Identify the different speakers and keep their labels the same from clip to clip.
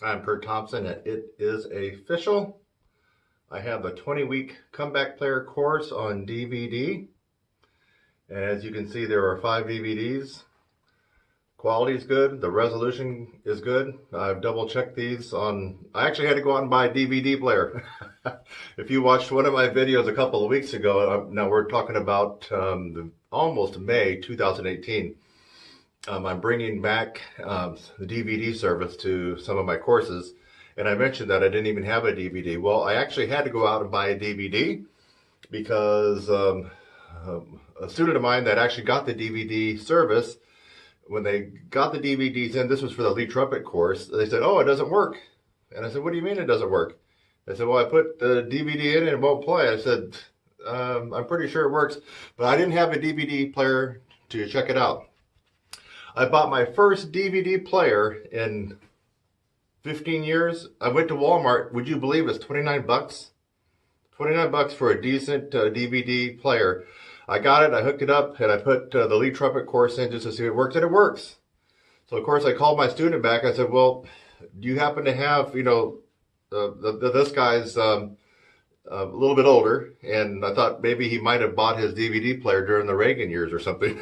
Speaker 1: I'm Kurt Thompson, and it is official. I have the 20-week comeback player course on DVD. And as you can see, there are 5 DVDs. Quality is good. The resolution is good. I've double checked these on. I actually had to go out and buy a DVD player. If you watched one of my videos a couple of weeks ago, now we're talking about almost May 2018. I'm bringing back the DVD service to some of my courses, and I mentioned that I didn't even have a DVD. Well, I actually had to go out and buy a DVD because a student of mine that actually got the DVD service, when they got the DVDs in, this was for the lead trumpet course, they said, "Oh, it doesn't work." And I said, "What do you mean it doesn't work?" They said, "Well, I put the DVD in and it won't play." I said, "I'm pretty sure it works," but I didn't have a DVD player to check it out. I bought my first DVD player in 15 years. I went to Walmart. Would you believe it's 29 bucks? 29 bucks for a decent DVD player. I got it, I hooked it up, and I put the lead trumpet course in just to see if it works, and it works. So, of course, I called my student back. I said, "Well, do you happen to have, this guy's a little bit older," and I thought maybe he might have bought his DVD player during the Reagan years or something.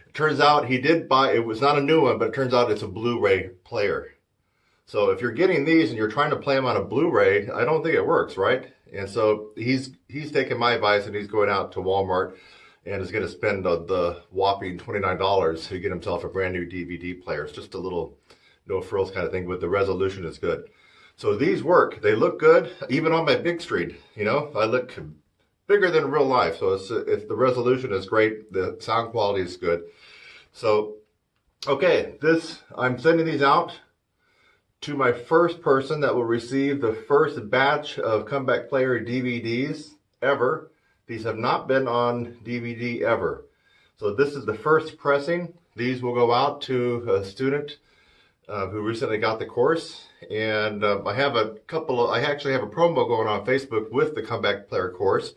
Speaker 1: It turns out he did buy, it was not a new one, but it turns out it's a Blu-ray player. So if you're getting these and you're trying to play them on a Blu-ray, I don't think it works, right? And so he's taking my advice and he's going out to Walmart and is going to spend the whopping $29 to get himself a brand new DVD player. It's just a little no frills kind of thing, but the resolution is good. So these work. They look good, even on my big screen. I look bigger than real life. So it's the resolution is great. The sound quality is good. So, okay, I'm sending these out to my first person that will receive the first batch of Comeback Player DVDs ever. These have not been on DVD ever. So this is the first pressing. These will go out to a student who recently got the course. And I actually have a promo going on Facebook with the Comeback Player course.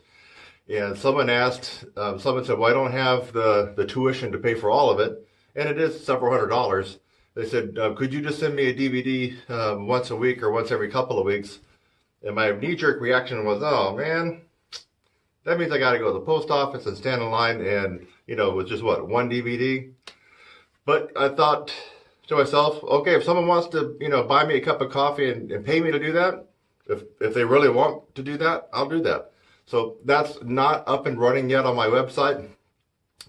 Speaker 1: And someone said, "Well, I don't have the tuition to pay for all of it." And it is several $100s. They said, "Could you just send me a DVD once a week or once every couple of weeks?" And my knee-jerk reaction was, "Oh, man, that means I got to go to the post office and stand in line and, with just one DVD?" But I thought to myself, okay, if someone wants to, buy me a cup of coffee and pay me to do that, if they really want to do that, I'll do that. So that's not up and running yet on my website.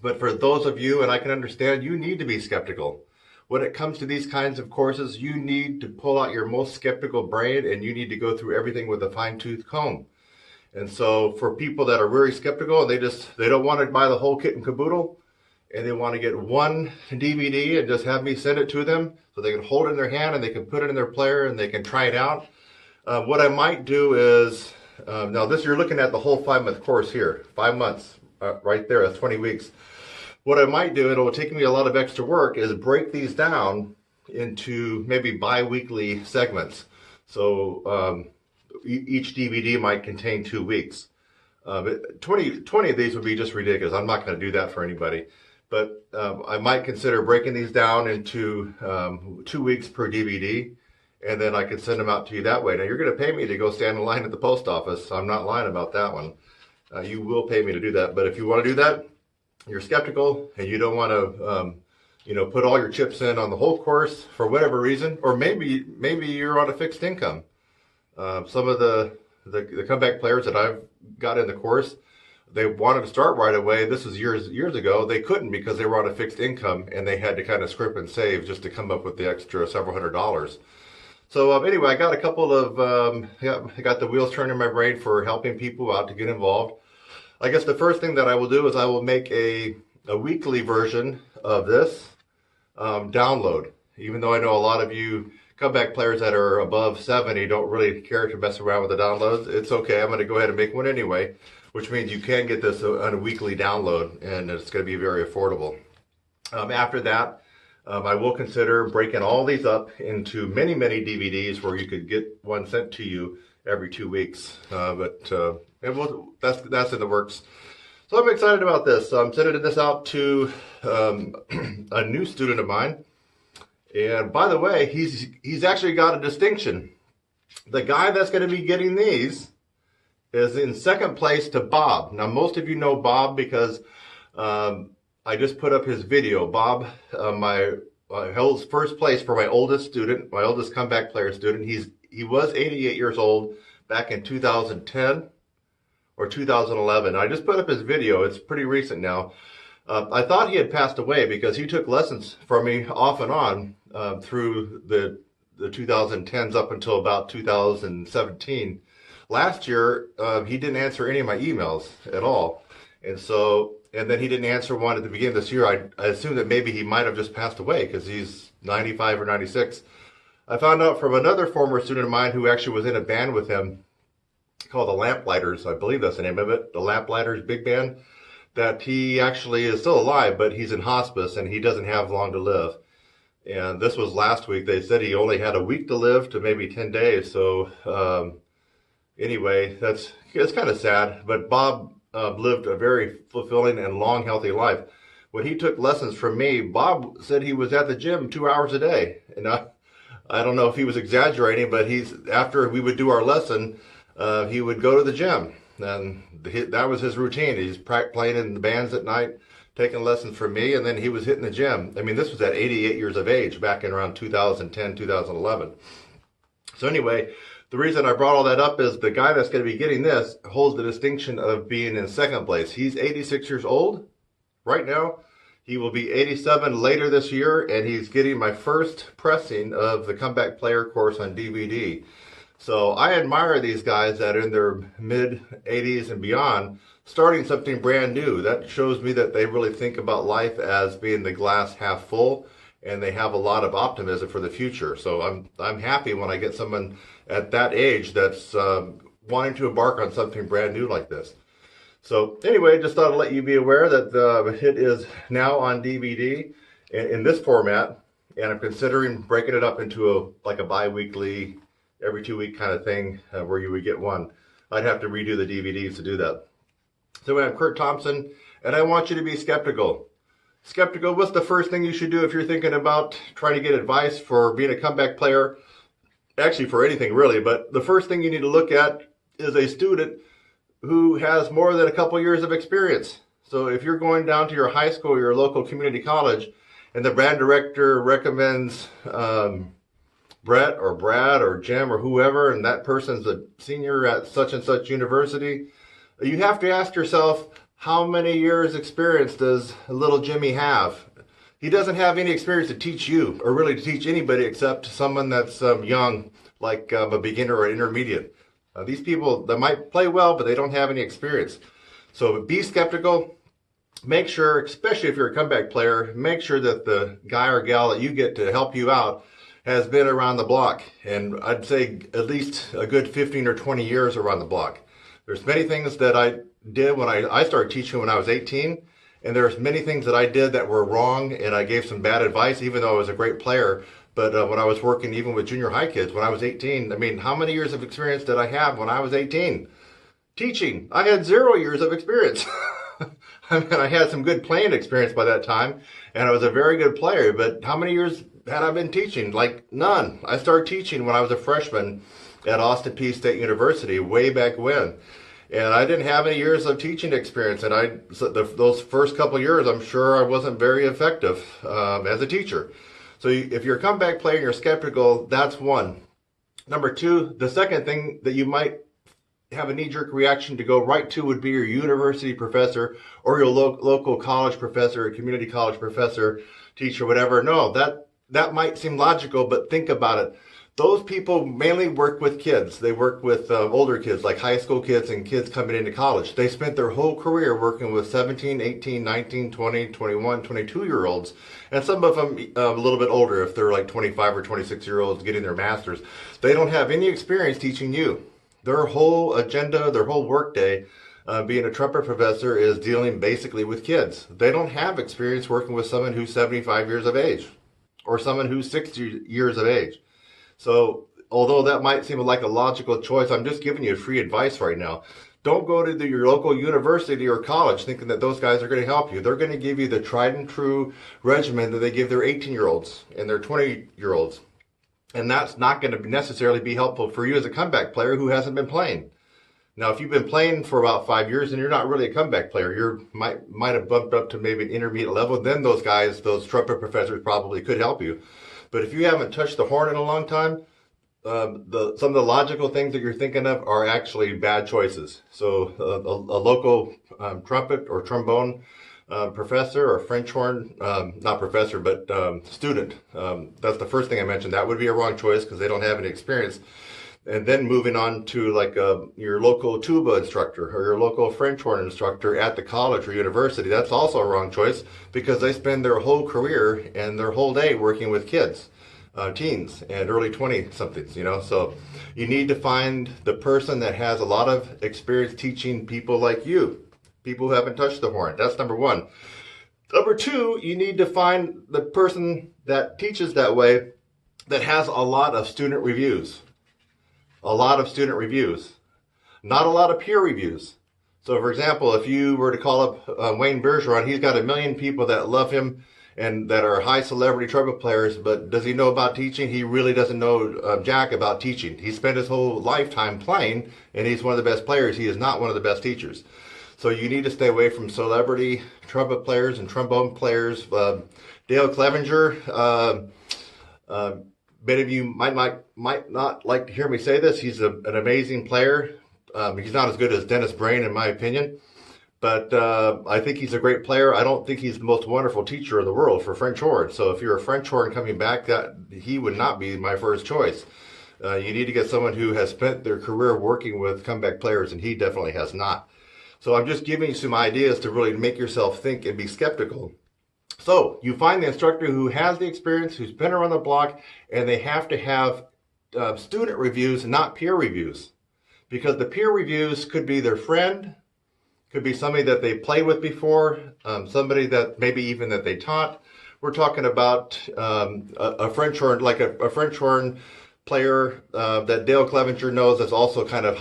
Speaker 1: But for those of you, and I can understand, you need to be skeptical. When it comes to these kinds of courses, you need to pull out your most skeptical brain and you need to go through everything with a fine-tooth comb. And so for people that are very skeptical and they don't want to buy the whole kit and caboodle and they want to get one DVD and just have me send it to them so they can hold it in their hand and they can put it in their player and they can try it out. What I might do is, now this you're looking at the whole 5-month course here, 5 months right there, that's 20 weeks. What I might do, and it will take me a lot of extra work, is break these down into maybe bi-weekly segments. So each DVD might contain 2 weeks. 20 of these would be just ridiculous. I'm not going to do that for anybody. But I might consider breaking these down into 2 weeks per DVD, and then I could send them out to you that way. Now, you're going to pay me to go stand in line at the post office. I'm not lying about that one. You will pay me to do that. But if you want to do that, you're skeptical and you don't want to, put all your chips in on the whole course for whatever reason, or maybe you're on a fixed income. Some of the comeback players that I've got in the course, they wanted to start right away. This was years ago. They couldn't because they were on a fixed income and they had to kind of scrimp and save just to come up with the extra several $100s. So anyway, I got a couple of, I got the wheels turning in my brain for helping people out to get involved. I guess the first thing that I will do is I will make a weekly version of this download. Even though I know a lot of you comeback players that are above 70 don't really care to mess around with the downloads, it's okay. I'm going to go ahead and make one anyway, which means you can get this on a weekly download, and it's going to be very affordable. After that, I will consider breaking all these up into many DVDs where you could get one sent to you every 2 weeks. That's in the works. So I'm excited about this. So I'm sending this out to a new student of mine. And by the way, he's actually got a distinction. The guy that's going to be getting these is in second place to Bob. Now, most of you know Bob because I just put up his video. Bob, held first place for my oldest student, my oldest comeback player student. He was 88 years old back in 2010 or 2011. I just put up his video. It's pretty recent now. I thought he had passed away because he took lessons from me off and on through the 2010s up until about 2017. Last year, he didn't answer any of my emails at all. And then he didn't answer one at the beginning of this year. I assumed that maybe he might have just passed away because he's 95 or 96. I found out from another former student of mine who actually was in a band with him called the Lamplighters. I believe that's the name of it, the Lamplighters Big Band, that he actually is still alive, but he's in hospice and he doesn't have long to live. And this was last week. They said he only had a week to live to maybe 10 days. So anyway, it's kind of sad. But Bob lived a very fulfilling and long, healthy life. When he took lessons from me, Bob said he was at the gym 2 hours a day. And I don't know if he was exaggerating, but after we would do our lesson, he would go to the gym. And that was his routine. He's playing in the bands at night, taking lessons from me, and then he was hitting the gym. I mean, this was at 88 years of age, back in around 2010, 2011. So anyway, the reason I brought all that up is the guy that's going to be getting this holds the distinction of being in second place. He's 86 years old right now. He will be 87 later this year, and he's getting my first pressing of the Comeback Player course on DVD. So I admire these guys that are in their mid-80s and beyond, starting something brand new. That shows me that they really think about life as being the glass half full, and they have a lot of optimism for the future. So I'm happy when I get someone at that age that's wanting to embark on something brand new like this. So anyway, just thought I'd let you be aware that it is now on DVD in this format, and I'm considering breaking it up into a bi-weekly, every 2 week kind of thing where you would get one. I'd have to redo the DVDs to do that. So I'm Kurt Thompson, and I want you to be skeptical. Skeptical, what's the first thing you should do if you're thinking about trying to get advice for being a comeback player? Actually, for anything really, but the first thing you need to look at is a student who has more than a couple years of experience. So if you're going down to your high school or your local community college, and the band director recommends Brett or Brad or Jim or whoever, and that person's a senior at such and such university, you have to ask yourself, how many years experience does little Jimmy have? He doesn't have any experience to teach you, or really to teach anybody except someone that's young, like a beginner or intermediate. These people, they might play well, but they don't have any experience. So be skeptical. Make sure, especially if you're a comeback player, make sure that the guy or gal that you get to help you out has been around the block. And I'd say at least a good 15 or 20 years around the block. There's many things that I did when I started teaching when I was 18. And there's many things that I did that were wrong, and I gave some bad advice, even though I was a great player. But when I was working even with junior high kids, when I was 18, I mean, how many years of experience did I have when I was 18? Teaching. I had 0 years of experience. I mean, I had some good playing experience by that time, and I was a very good player. But how many years had I been teaching? Like, none. I started teaching when I was a freshman at Austin Peay State University way back when. And I didn't have any years of teaching experience. And those first couple of years, I'm sure I wasn't very effective as a teacher. So if you're a comeback player and you're skeptical, that's one. Number two, the second thing that you might have a knee-jerk reaction to go right to would be your university professor or your local college professor, community college professor, teacher, whatever. No, that might seem logical, but think about it. Those people mainly work with kids. They work with older kids, like high school kids and kids coming into college. They spent their whole career working with 17, 18, 19, 20, 21, 22-year-olds. And some of them a little bit older, if they're like 25 or 26-year-olds getting their master's. They don't have any experience teaching you. Their whole agenda, their whole workday, being a trumpet professor, is dealing basically with kids. They don't have experience working with someone who's 75 years of age or someone who's 60 years of age. So although that might seem like a logical choice, I'm just giving you free advice right now. don't go to your local university or college thinking that those guys are going to help you. They're going to give you the tried and true regimen that they give their 18-year-olds and their 20-year-olds. And that's not going to necessarily be helpful for you as a comeback player who hasn't been playing. Now, if you've been playing for about 5 years and you're not really a comeback player, you might have bumped up to maybe an intermediate level, then those guys, those trumpet professors probably could help you. But if you haven't touched the horn in a long time, some of the logical things that you're thinking of are actually bad choices. So a local trumpet or trombone professor or French horn, not professor, but student, that's the first thing I mentioned. That would be a wrong choice because they don't have any experience. And then moving on to like your local tuba instructor or your local French horn instructor at the college or university, that's also a wrong choice because they spend their whole career and their whole day working with kids. Teens and early 20-somethings, So you need to find the person that has a lot of experience teaching people like you, people who haven't touched the horn. That's number one. Number two, you need to find the person that teaches that way that has a lot of student reviews. A lot of student reviews. Not a lot of peer reviews. So, for example, if you were to call up Wayne Bergeron, he's got 1 million people that love him and that are high celebrity trumpet players, but does he know about teaching? He really doesn't know jack about teaching. He spent his whole lifetime playing, and he's one of the best players. He is not one of the best teachers. So you need to stay away from celebrity trumpet players and trombone players. Dale Clevenger, many of you might not like to hear me say this. He's an amazing player. He's not as good as Dennis Brain, in my opinion. But I think he's a great player. I don't think he's the most wonderful teacher in the world for French horn. So if you're a French horn coming back, he would not be my first choice. You need to get someone who has spent their career working with comeback players, and he definitely has not. So I'm just giving you some ideas to really make yourself think and be skeptical. So you find the instructor who has the experience, who's been around the block, and they have to have student reviews, not peer reviews. Because the peer reviews could be their friend, could be somebody that they played with before, somebody that maybe even that they taught. We're talking about a French horn, like a French horn player that Dale Clevenger knows is also kind of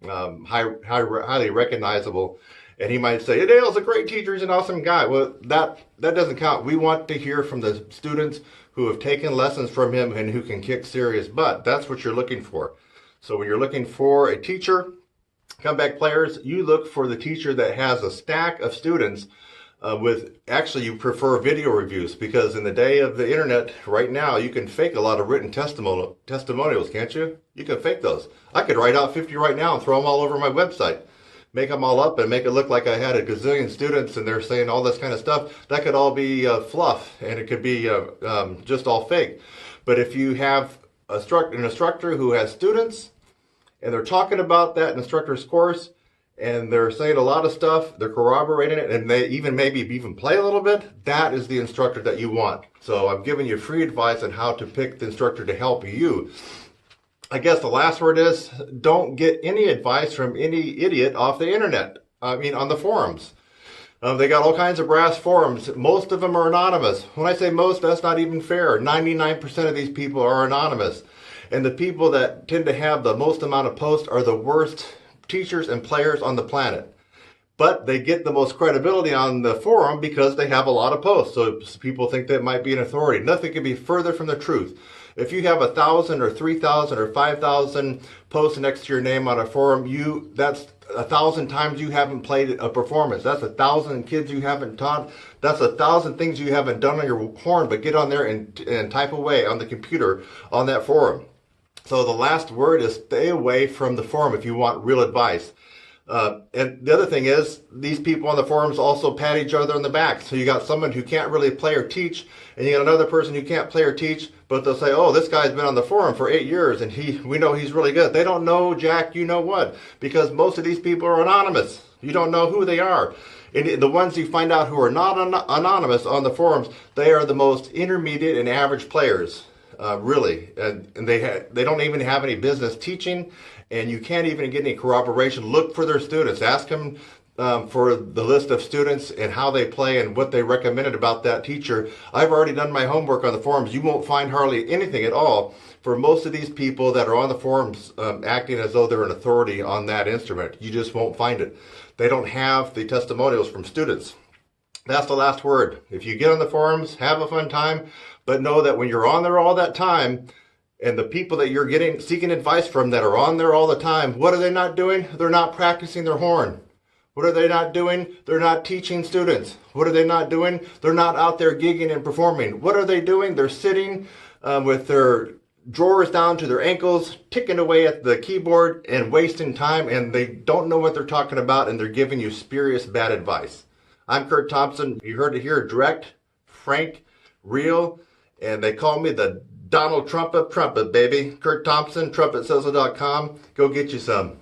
Speaker 1: highly recognizable. And he might say, hey, Dale's a great teacher, he's an awesome guy. Well, that doesn't count. We want to hear from the students who have taken lessons from him and who can kick serious butt. That's what you're looking for. So when you're looking for a teacher, comeback players, you look for the teacher that has a stack of students actually you prefer video reviews, because in the day of the internet right now, you can fake a lot of written testimonials, can't you? You can fake those. I could write out 50 right now and throw them all over my website. Make them all up and make it look like I had a gazillion students and they're saying all this kind of stuff. That could all be fluff, and it could be just all fake. But if you have an instructor who has students, and they're talking about that instructor's course, and they're saying a lot of stuff, they're corroborating it, and they even play a little bit, that is the instructor that you want. So I'm giving you free advice on how to pick the instructor to help you. I guess the last word is, don't get any advice from any idiot off the internet. I mean, on the forums. They got all kinds of brass forums. Most of them are anonymous. When I say most, that's not even fair. 99% of these people are anonymous. And the people that tend to have the most amount of posts are the worst teachers and players on the planet. But they get the most credibility on the forum because they have a lot of posts. So people think that might be an authority. Nothing could be further from the truth. If you have 1,000 or 3,000 or 5,000 posts next to your name on a forum, that's 1,000 times you haven't played a performance. That's 1,000 kids you haven't taught. That's 1,000 things you haven't done on your horn, but get on there and type away on the computer on that forum. So the last word is stay away from the forum if you want real advice. And the other thing is, these people on the forums also pat each other on the back. So you got someone who can't really play or teach, and you got another person who can't play or teach, but they'll say, oh, this guy's been on the forum for 8 years, and we know he's really good. They don't know jack, you know what, because most of these people are anonymous. You don't know who they are. And the ones you find out who are not anonymous on the forums, they are the most intermediate and average players. Really, and they don't even have any business teaching, and you can't even get any corroboration. Look for their students. Ask them for the list of students and how they play and what they recommended about that teacher. I've already done my homework on the forums. You won't find hardly anything at all for most of these people that are on the forums acting as though they're an authority on that instrument. You just won't find it. They don't have the testimonials from students. That's the last word. If you get on the forums, have a fun time, but know that when you're on there all that time, and the people that you're seeking advice from that are on there all the time, what are they not doing? They're not practicing their horn. What are they not doing? They're not teaching students. What are they not doing? They're not out there gigging and performing. What are they doing? They're sitting with their drawers down to their ankles, ticking away at the keyboard and wasting time, and they don't know what they're talking about, and they're giving you spurious bad advice. I'm Kurt Thompson. You heard it here, direct, frank, real, and they call me the Donald Trump of trumpet, baby. Kurt Thompson, TrumpetSizzle.com. Go get you some.